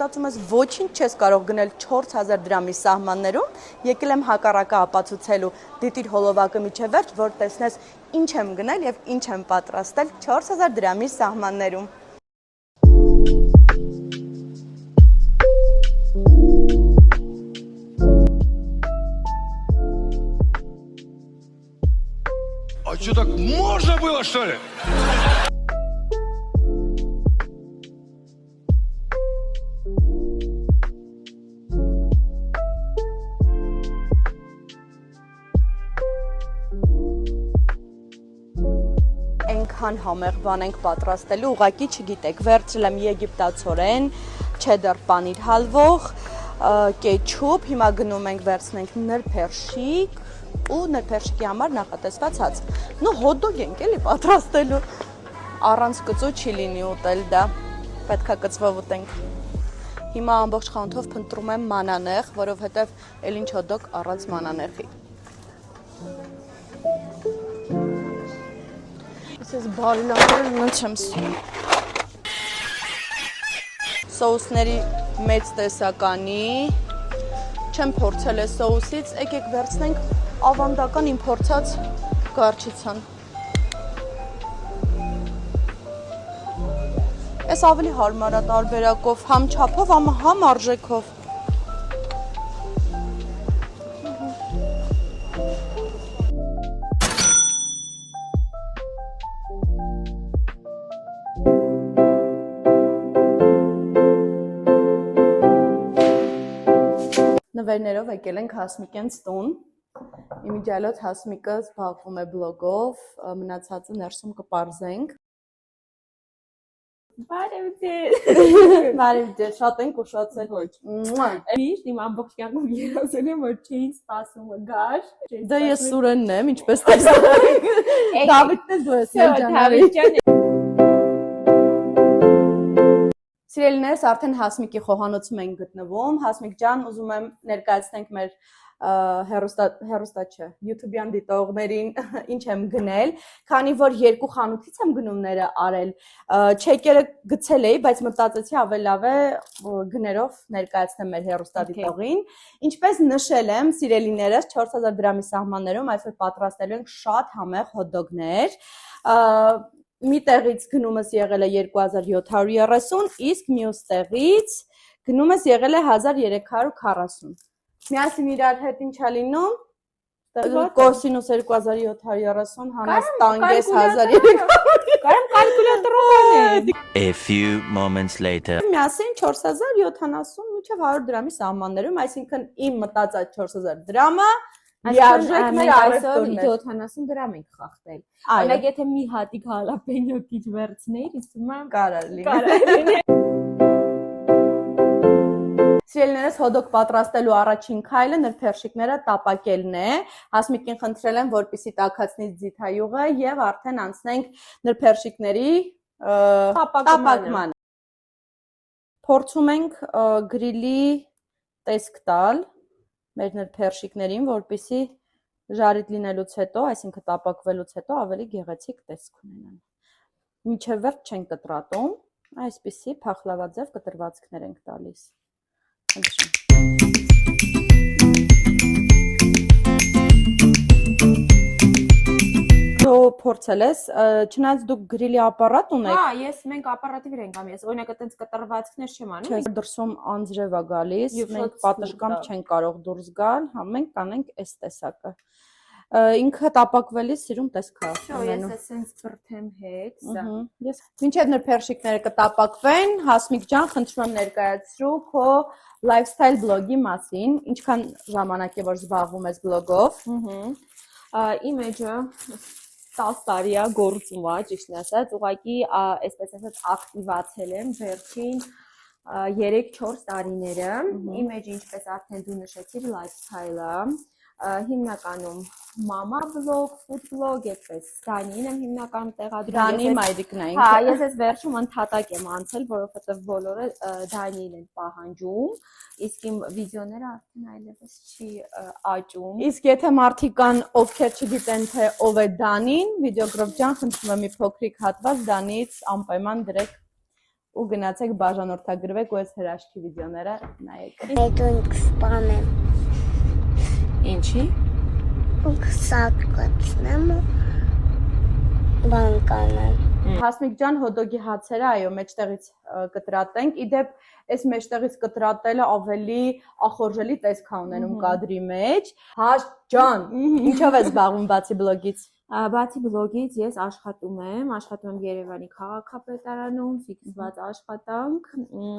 մտածում ես ոչինչ չես կարող գնել 4000 դրամի սահմաններում, եկել եմ հակառակը ապացուցելու դիտիր հոլովակը միջև վերջ, որ տեսնես ինչ եմ գնել եւ ինչ եմ պատրաստել 4000 դրամի սահմաններում։ А что, так можно было, что ли? Այնքան համեղ բան ենք պատրաստելու, ուղղակի չգիտեք, վերցրել եմ եգիպտացորեն, չեդար պանիր հալվող, կեչուպ, հիմա գնում ենք վերցնենք նրբերշիկ ու նրբերշիկի համար նախատեսված հաց։ Նու հոդոգ ենք էլի պատրաստելու, առանց կծու չի լինի ուտել դա, պետքա կծվով ուտենք։ Հիմա ամբողջ խանութով փնտրում եմ մանանեխ, որովհետև էլ ինչ հոդոգ առանց մանանեխի։ Ես բարիլավերը նոչ եմ սիրում։ Սոուսների մեծ տեսականի, չեմ փորձել է սոուսից, եկեք վերցնենք ավանդական իմ փորձած գարչիցան։ Ես ավելի հարմար է տարբերակով, համ չափով, համ արժեքով։ Նվերներով եկել ենք Հասմիկենց տուն, իմիջիալոց Հասմիկը զբաղվում է բլոգով, մնացածը ներսում կպարզենք։ Բարև ձեզ, շատ ենք ուշացել։ Միշտ իմ ամբողջ կյանքում երազել եմ, որ չէին սպասում գար։ Դա ես Սուրենն եմ, ինչպես տեսա։ Դավիթն է դու ես, Ջանավի։ Սիրելիներս, արդեն Հասմիկի խոհանոցում ենք գտնվում։ Հասմիկ ջան, ուզում եմ ներկայացնենք մեր հեռուստա չէ, YouTube-յան դիտողներին ինչ եմ գնել, քանի որ երկու խանութից եմ գնումները արել, չեկերը գցել էի, բայց մտածեցի ավելի լավ է գներով ներկայացնեմ մեր հեռուստա դիտողին։ Ինչպես նշել եմ, սիրելիներս, 4000 դրամի սահմաններում այսօր պատրաստելու ենք շատ համեղ հոթ-դոգներ։ Մի տեղից գնումս եղել է 2730, իսկ մյուս տեղից գնումս եղել է 1340։ Միասին իրար հետ ինչա լինում, կոսինուս 2730, հանած տանգես 1300։ Կարամ կալկուլյատորով անել։ A few moments later. Միասին 4070 մինչև 100 դրամի սահմաններում, այսինքն իմ մտածած 4000 դրամը Այսօր մենք այսօր 70 դրամ ենք խախտել։ Օրինակ եթե մի հատիկ հալապենյո քիչ վերցնեիր, իսկում եմ կարար լինի։ Սիրելիներս, հոդոգ պատրաստելու առաջին քայլը նրբերշիկները տապակելն է։ Հասմիկին խնդրել եմ, որպեսզի տաքացնի ձիթայուղը եւ արդեն անցնենք նրբերշիկների տապակմանը։ Փորձում ենք գրիլի տեսք տալ մեր նրբերշիկներին, որպեսզի ժարիտ լինելուց հետո, այսինքն տապակվելուց հետո ավելի գեղեցիկ տեսք ունենան։ Մինչև վերջ չենք կտրատում, այսպիսի փախլավաձև կտրվածքներ ենք տալիս։ Դու փորձել ես, չնայած դուք գրիլի ապարատ ունեք։ Հա, մենք ապարատի վրա ենք անում, ես օրինակ այտենց կտրվածքներ չեմ անում։ Չէ, դրսում անձրև է գալիս, մենք պատշգամբ չենք կարող դուրս գալ, հա մենք կանենք այս տեսակը։ Ինքը տապակվելիս սիրում տեսք է։ Շո, ես էսենց բրթեմ հետ, սա։ Ես մինչև նրբերշիկները կտապակվեն, Հասմիկ ջան, խնդրում եմ ներկայացրու քո lifestyle բլոգի մասին, ինչքան ժամանակ է որ զբաղվում ես բլոգով։ Իմ էջը 10 տարի է գործում է, ճիշտն ասած, ուղղակի այսպես ասած ակտիվացել եմ վերջին 3-4 տարիները։ Իմ էջը, ինչպես արդեն դու նշեցիր, lifestyle-ը, հիմնականում մամա բլոգ, ֆուդ բլոգ, այդպես Դանին եմ հիմնականում տեղադրում։ Դանի մայրիկն է ինքը։ Հա, ես այս վերջում ընդհատակ եմ անցել, որովհետև բոլորը Դանիին են պահանջում, իսկ իմ վիդեոները արդեն այլևս չի աճում։ Իսկ եթե մարդիկ կան, ովքեր չգիտեն թե ով է Դանին, վիդեոգրոֆ ջան, խնդրում եմ մի փոքրիկ հատված Դանիից անպայման դրեք ու գնացեք բաժանորդագրվեք ու այս հրաշքի վիդեոները նայեք։ Այդուն կսպանեմ, Ինչի։ ու կսատ կացնեմ ու բան կանեմ։ Հասմիկ ջան, հոդոգի հացերը, այո, մեջտեղից կտրատենք։ Իդեպ, այս մեջտեղից կտրատելը ավելի ախորժելի տեսք է ունենում կադրի մեջ։ Հաս ջան, ինչով ես զբաղվում բացի բլոգից։ Բացի բլոգից ես աշխատում եմ Երևանի քաղաքապետարանում, ֆիքսված աշխատանք,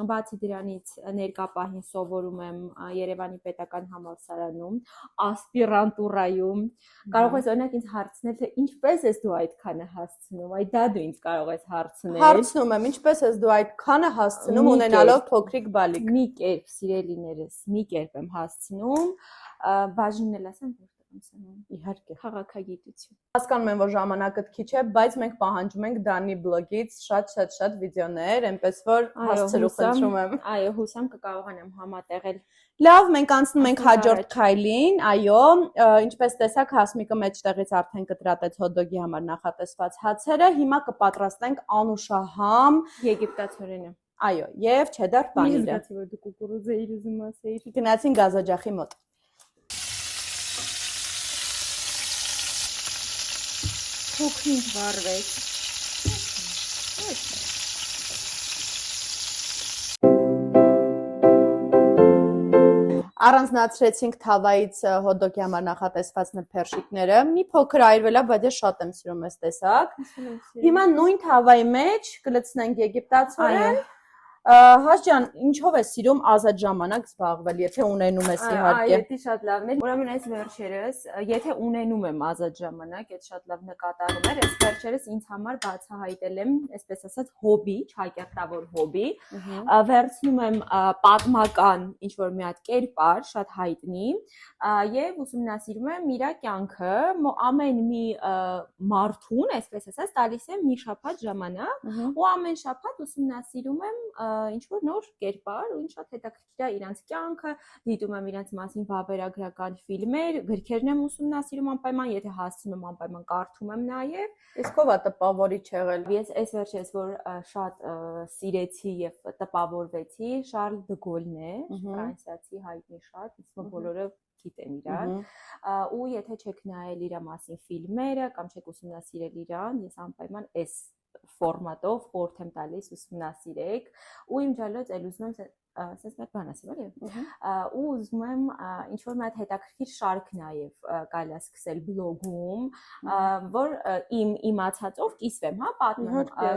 բացի դրանից ներկա պահին սովորում եմ Երևանի պետական համալսարանում, ասպիրանտուրայում։ Կարող ես օրինակ ինձ հարցնել, թե ինչպես ես դու այդքանը հասցնում, այ դա դու ինձ կարող ես հարցնել։ Հարցնում եմ, ինչպես ես դու այդքանը հասցնում ունենալով փոքրիկ բալիկ։ Մի կերպ, սիրելիներս, մի կերպ եմ հասցնում, բաժինն էլ ասեմ, Իհարկե։ Քաղաքագիտություն։ Հասկանում եմ, որ ժամանակը քիչ է, բայց մենք պահանջում ենք Դանի բլոգից շատ վիդեոներ, այնպես որ հասցրու խնդրում եմ։ Այո, հուսամ կկարողանամ համատեղել։ Լավ, մենք անցնում ենք հաջորդ քայլին, այո, ինչպես տեսաք, Հասմիկը մեջտեղից արդեն կտրատեց հոդոգի համար նախատեսված հացերը, հիմա կպատրաստենք անուշահամ Եգիպտացորենը։ այո, եւ չեդար պանիրը։ Որ դու կուկուրուզը իր ուզում ասեիր։ Գնացին գազաջախի մոտ։ Փոքրինչ վառվեց։ Առանձնացրեցինք թավայից հոդոգի համար նախատեսված նրբերշիկները։ Մի փոքր այրվել է, բայց ես շատ եմ սիրում այս տեսակ։ Հիմա նույն թավայի մեջ կլցնենք եգիպտացորեն։ Հաս ջան, ինչով ես սիրում ազատ ժամանակ զբաղվել, եթե ունենում ես իհարկե։ Այո, դա շատ լավն է։ Ուրեմն այս վերջերս, եթե ունենում եմ ազատ ժամանակ, այդ շատ լավ նկատառում էր, այս վերջերս ինձ համար բացահայտել եմ, այսպես ասած, հոբի, չակերտավոր հոբի, վերցնում եմ պատմական ինչ-որ մի հատ կերպար, շատ հայտնի, եւ ուսումնասիրում եմ իր կյանքը, ամեն մի մարդուն, այսպես ասած, տալիս եմ մի շաբաթ ժամանակ, ու ամեն շաբաթ ուսումնասիրում եմ ինչ-որ նոր կերպար ու ինչ շատ հետաքրքիր է իրանց կյանքը, դիտում եմ իրանց մասին վավերագրական ֆիլմեր, գրքերն եմ ուսումնասիրում անպայման, եթե հասցնում եմ անպայման կարդում եմ նաև։ Իսկ ով է տպավորիչ եղել։ Ես այս վերջերս որ շատ սիրեցի եւ տպավորվեցի, Շարլ դը Գոլն է, ֆրանսիացի հայտնի շատ, իսկ բոլորը գիտեն իրան, ու եթե չեք նայել իր մասին ֆիլմերը կամ չեք ուսումնասիրել իրան, ես անպայման այս ֆորմատով խորհուրդ եմ տալիս ուսումնասիրեք ու իմ ջալոց էլ ուզում եմ ասես մեկ բան ասեմ, էլի։ Ու ուզում եմ ինչ-որ մի հատ հետաքրքիր շարք նաև կարելի է սկսել բլոգում, որ իմ իմացածով կիսվեմ, հա, պատմեմ,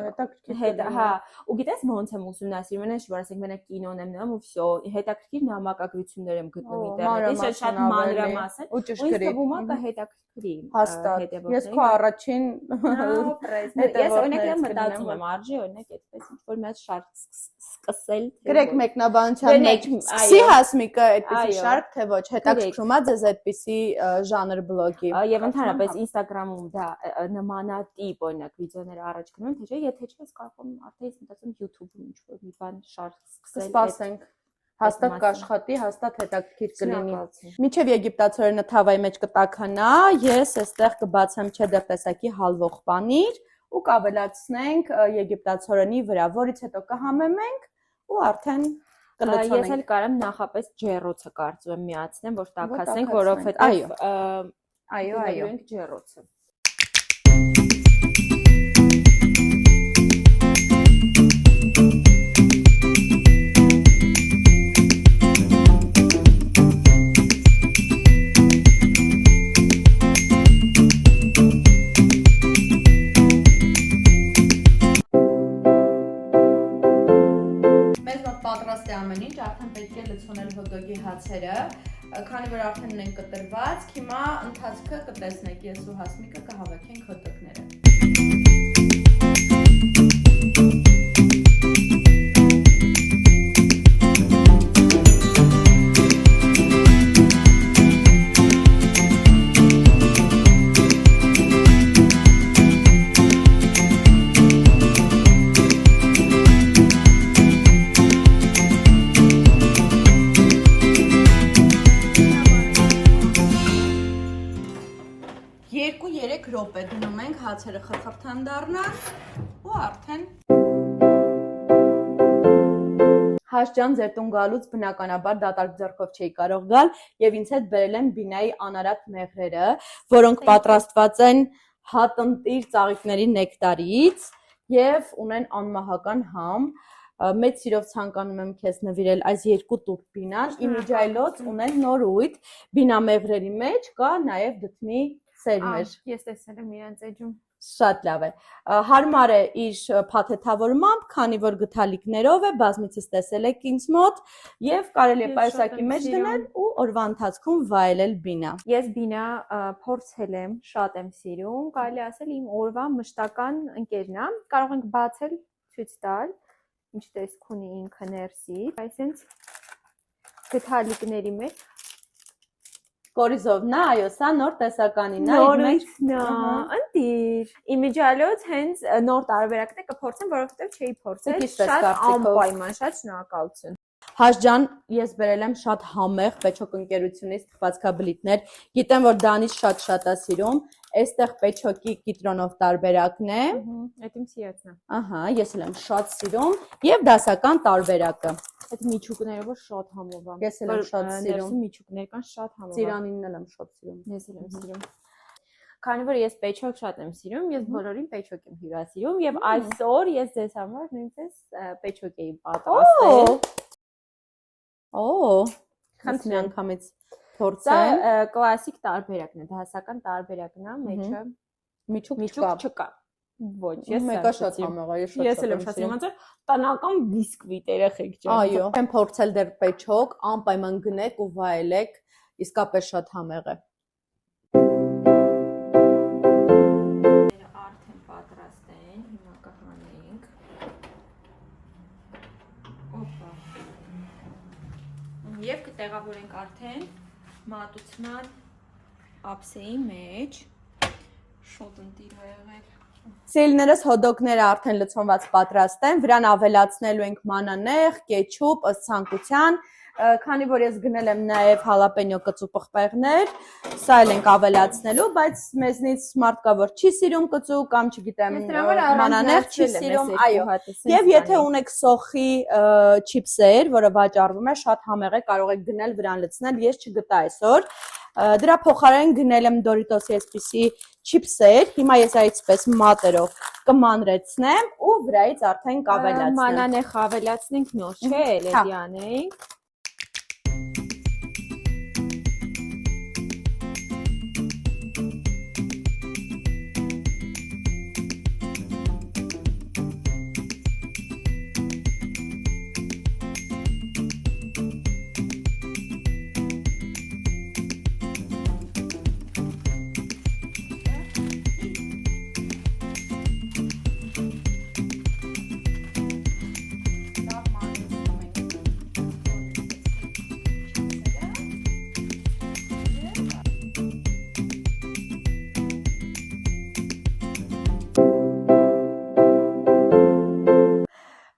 հետաքրքիր։ հա, ու գիտես ոնց եմ ուսումնասիրում, այնպես որ ասենք մենակ կինոն եմ նայում ու վсё, հետաքրքիր նամակագրություններ եմ գտնում ինտերնետից, շատ մանրամասն, ու ճշգրիտ։ Ու ինձ թվում է հետաքրքրի։ Հաստատ։ Ես քո առաջին Ես օրինակ մտածում եմ արժի օրինակ այդպես ինչ-որ մի հատ շարք սկսել։ Գրեք մեկնաբանության մեջ սկսի Հասմիկը այդպիսի շարք, թե ոչ, հետաքրքրում է ձեզ այդպիսի ժանր բլոգի։ Եվ ընդհանրապես Instagram-ում դա նմանատիպ օրինակ վիդեոներ առաջ գնում, թե չէ, եթե չէ, ես կարող եմ արդեն ես մտածում YouTube-ում ինչ-որ մի բան շարք սկսել։ Սպասենք։ Հաստատ կաշխատի, հաստատ հետաքրքիր կլինի։ Մինչև եգիպտացորենը թավայի մեջ կտաքանա, ես այստեղ կբացեմ չեդար տեսակի հալվող պանիր ու կավելացնենք եգիպտացորենի վրա, որից հետո կհամեմենք ու արդեն կլցնենք։ Ես էլ կարամ նախապես ջեռոցը կարծում եմ միացնեմ, որ տաքացնենք, որովհետև այո, ջեռոցը։ Պատրաստ է ամեն ինչ, արդեն պետք է լցոնել հոդոգի հացերը, քանի որ արդեն ունենք կտրված, հիմա ընթացքը կտեսնեք, ես ու Հասմիկը կհավաքենք հոդոգները։ Րոպե դնում ենք հացերը խրխրթան դառնան ու արդեն Հաշջան ձեր տուն գալուց բնականաբար դատարկ ձեռքով չէի կարող գալ եւ ինձ հետ բերել եմ Բինայի անարատ մեղրերը, որոնք պատրաստված են հատնտիր ծաղիկների նեկտարից եւ ունեն անմահական համ։ Մեծ սիրով ցանկանում եմ քեզ նվիրել այս երկու տուփ բինան, իմիջայլոց ունեն նորույթ, բինամեղրերի մեջ կա նաև դդմի սերմեր։ Ես տեսել եմ իրենց էջում։ Շատ լավ է։ Հարմար է իր փաթեթավորմամբ, քանի որ գթալիկներով է, բազմիցս տեսել եք ինձ մոտ եւ կարելի է պայուսակի մեջ դնել ու օրվա ընթացքում վայելել բինա։ Ես բինա փորձել եմ, շատ եմ սիրում, կարելի ասել իմ օրվա մշտական ընկերն է։ Կարող ենք բացել, ցույց տալ, ինչ տեսք ունի ինքը ներսի, այսինքն գթալիկների մեջ Կորիզովնա, այո, սա նոր տեսականին է։ Նորույթն է, ընտիր։ Իմիջալոց հենց նոր տարբերակն է կփորձեմ, որովհետև չէի փորձել։ Շատ անպայման, շատ շնորհակալություն։ Հաշջան, ես բերել եմ շատ համեղ Պեչոկ ընկերությունից թխվածքաբլիթներ։ Գիտեմ, որ Դանից շատ է սիրում։ Այստեղ Պեչոկի կիտրոնով տարբերակն է։ Այդ իմ սիրածն է։ Ահա, ես էլ եմ շատ սիրում եւ դասական տարբերակը։ Այդ միջուկները որ շատ համով է։ Ես էլ եմ շատ սիրում։ Ներսում միջուկներ կան շատ համով։ Ծիրանինն էլ եմ շատ սիրում։ Ես էլ եմ սիրում։ Քանի որ ես Պեչոկ շատ եմ սիրում, ես բոլորին Պեչոկ եմ հյուրասիրում եւ այսօր ես ձեզ համար նույնպես Պեչոկ էի պատրաստել։ Խնդրեմ մի անգամից Սա փորձեմ։ կլասիկ տարբերակն է, դասական տարբերակն է, մեջը Միջուկ չկա։ Ոչ, ես մեկը շատ համեղ է, ես էլ եմ շատ սիրում, ոնց որ տնական բիսկվիտ երեխեք ջան։ Այո, եմ փորձել դեռ Պեչոկ, անպայման գնեք ու վայելեք, իսկապես շատ համեղ է։ Արդեն պատրաստ են, հիմա կհանենք։ Օպա։ Եվ կտեղավորենք արդեն մատուցման ափսեի մեջ։ Շատ ընտիր է եղել։ Սիրելիներս հոդոգները արդեն լցոնված պատրաստ են, վրան ավելացնելու ենք մանանեխ, կեչուպ ըստ ցանկության, քանի որ ես գնել եմ նաև հալապենյո կծու պղպեղներ, սա էլ ենք ավելացնելու, բայց մեզնից մարդ կա որ չի սիրում կծու կամ չգիտեմ մանանեխ չի սիրում, այո։ Եվ եթե ունեք սոխի չիփսեր, որը վաճառվում է, շատ համեղ է, կարող եք գնել վրան լցնել, ես չգտա այսօր։ Դրա փոխարեն գնել եմ Doritos-ի այսպիսի չիփսեր, հիմա ես այսպես մատերով կմանրեցնեմ ու վրայից արդեն կավելացնեմ։ Մանանեխ ավելացնենք նոր, չէ՞, էլի անենք։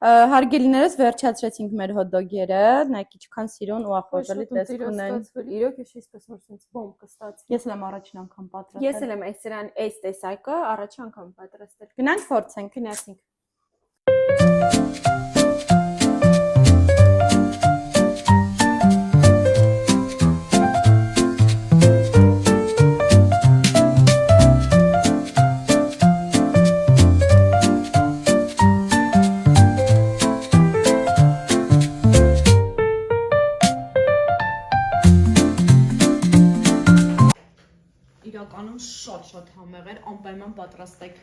Հարգելիներս վերջացրեցինք մեր հոդոգերը, նայեք ինչքան սիրուն ու ախորժելի տեսք ունեն։ Իրոք ես այսպես որ sense բոմ կստացվի։ Ես էլ եմ առաջին անգամ պատրաստել։ Ես էլ եմ այս տեսակը առաջին անգամ պատրաստել։ Գնանք փորձենք։ Գնացինք։ Իրականում շատ համեղ էր, անպայման պատրաստեք։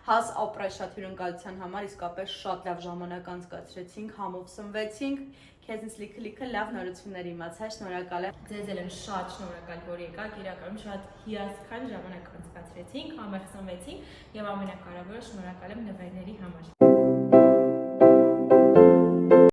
Հաս ապրայ շատ հյուրընկալության համար իսկապես շատ լավ ժամանակ անցկացրեցինք, համով սնվեցինք, քեզնից լիքը լավ նորություններ իմացա, շնորհակալ եմ։ Ձեզ էլ եմ շատ շնորհակալ, որ եկաք, իրականում շատ հիասքանչ ժամանակ անցկացրեցինք, համեղ սնվեցինք եւ ամենակարևորը շնորհակալ եմ նվերների համար։